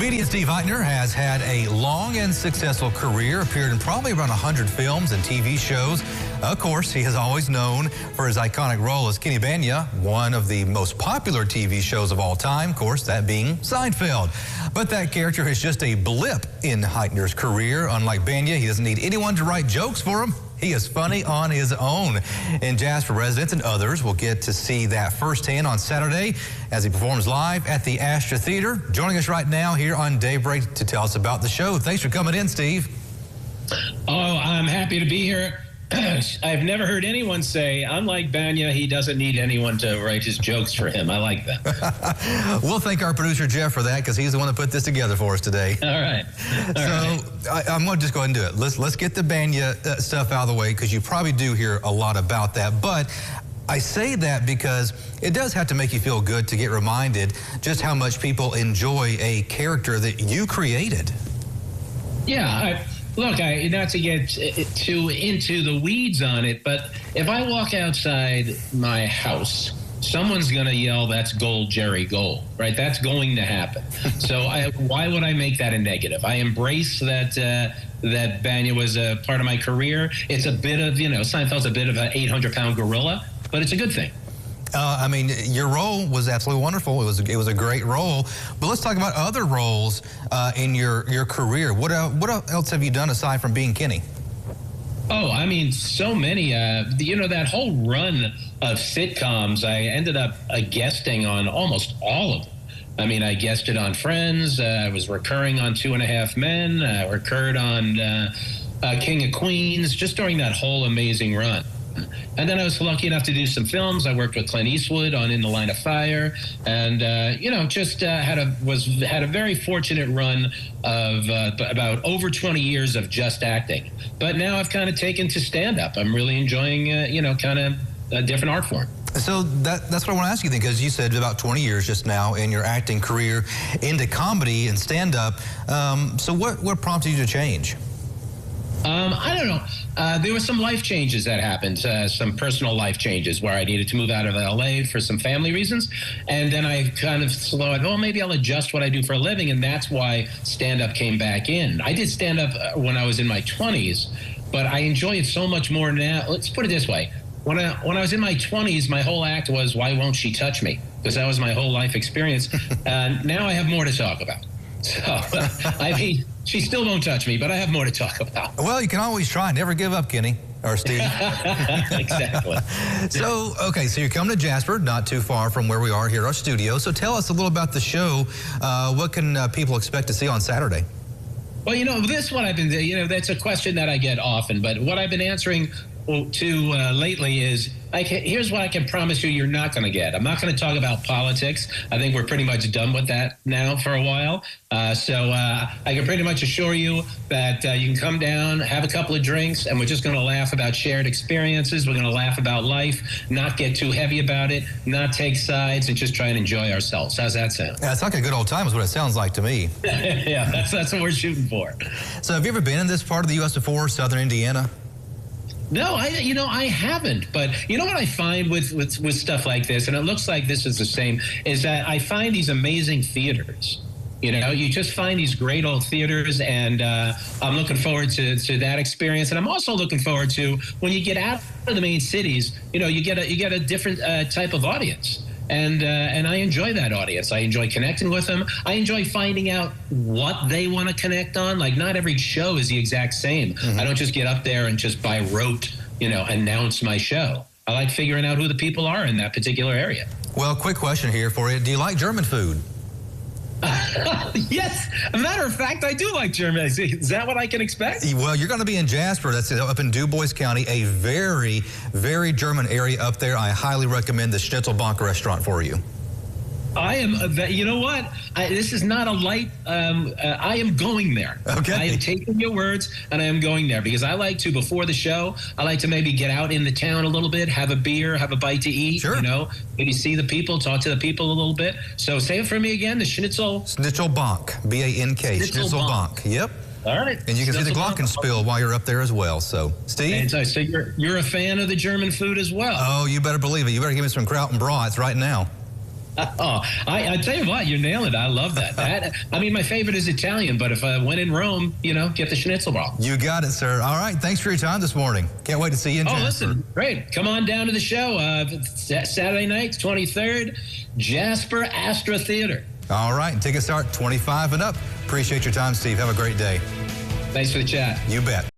Comedian Steve Hytner has had a long and successful career, appeared in probably around 100 films and TV shows. Of course, he is always known for his iconic role as Kenny Banya, one of the most popular TV shows of all time, of course, that being Seinfeld. But that character is just a blip in Hytner's career. Unlike Banya, he doesn't need anyone to write jokes for him. He is funny on his own. And Jasper residents and others will get to see that firsthand on Saturday as he performs live at the Astor Theater. Joining us right now here on Daybreak to tell us about the show. Thanks for coming in, Steve. Oh, I'm happy to be here. I've never heard anyone say, unlike Banya, he doesn't need anyone to write his jokes for him. I like that. We'll thank our producer, Jeff, for that, because he's the one that put this together for us today. All right. I'm going to just go ahead and do it. Let's get the Banya stuff out of the way, because you probably do hear a lot about that. But I say that because it does have to make you feel good to get reminded just how much people enjoy a character that you created. Yeah, Look, not to get too into the weeds on it, but if I walk outside my house, someone's going to yell, "That's gold, Jerry, gold," right? That's going to happen. So why would I make that a negative? I embrace that that Banya was a part of my career. It's a bit of, Seinfeld's a bit of an 800-pound gorilla, but it's a good thing. I mean, your role was absolutely wonderful. It was a great role. But let's talk about other roles in your career. What else have you done aside from being Kenny? Oh, I mean, so many. That whole run of sitcoms, I ended up guesting on almost all of them. I mean, I guested on Friends. I was recurring on 2.5 Men. I recurred on King of Queens, just during that whole amazing run. And then I was lucky enough to do some films. I worked with Clint Eastwood on In the Line of Fire, and just had a very fortunate run of about over 20 years of just acting. But now I've kind of taken to stand-up. I'm really enjoying kind of a different art form. So that's what I want to ask you then, because you said about 20 years just now in your acting career into comedy and stand-up. So what prompted you to change? I don't know. There were some life changes that happened, some personal life changes where I needed to move out of LA for some family reasons. And then I kind of slowed, maybe I'll adjust what I do for a living. And that's why stand-up came back in. I did stand-up when I was in my 20s, but I enjoy it so much more now. Let's put it this way. When I was in my 20s, my whole act was, "Why won't she touch me?" Because that was my whole life experience. Now I have more to talk about. So, I mean, she still won't touch me, but I have more to talk about. Well, you can always try. Never give up, Kenny. Or Steve. Exactly. So you're coming to Jasper, not too far from where we are here at our studio. So tell us a little about the show. What can people expect to see on Saturday? Well, this is what I've been, that's a question that I get often, but what I've been answering to lately is, here's what I can promise you you're not going to get. I'm not going to talk about politics. I think we're pretty much done with that now for a while. So I can pretty much assure you that you can come down, have a couple of drinks, and we're just going to laugh about shared experiences. We're going to laugh about life, not get too heavy about it, not take sides, and just try and enjoy ourselves. How's that sound? Yeah, it's like a good old time is what it sounds like to me. Yeah, that's what we're shooting for. So have you ever been in this part of the U.S. before, Southern Indiana? No, I haven't. But what I find with stuff like this, and it looks like this is the same, is that I find these amazing theaters. You just find these great old theaters, and I'm looking forward to that experience. And I'm also looking forward to when you get out of the main cities, you get a different type of audience. And I enjoy that audience. I enjoy connecting with them. I enjoy finding out what they want to connect on. Like, not every show is the exact same. Mm-hmm. I don't just get up there and just by rote, announce my show. I like figuring out who the people are in that particular area. Well, quick question here for you. Do you like German food? Yes. As a matter of fact, I do like German. Is that what I can expect? Well, you're going to be in Jasper. That's up in Du Bois County, a very, very German area up there. I highly recommend the Schnitzelbank restaurant for you. I am, you know what? This is not a light, I am going there. Okay. I am taking your words, and I am going there because I like to, before the show, I like to maybe get out in the town a little bit, have a beer, have a bite to eat, sure. Maybe see the people, talk to the people a little bit. So say it for me again, the Schnitzelbank, B-A-N-K, Schnitzelbank, yep. All right. And you can see the glockenspiel while you're up there as well. So, Steve? And so you're a fan of the German food as well. Oh, you better believe it. You better give me some Kraut and Brats right now. Oh, I tell you what, you're nailing it. I love that. I mean, my favorite is Italian, but if I went in Rome, get the schnitzel ball. You got it, sir. All right, thanks for your time this morning. Can't wait to see you in Jasper. Listen, great. Come on down to the show. Saturday night, 23rd, Jasper Astra Theater. All right, tickets start 25 and up. Appreciate your time, Steve. Have a great day. Thanks for the chat. You bet.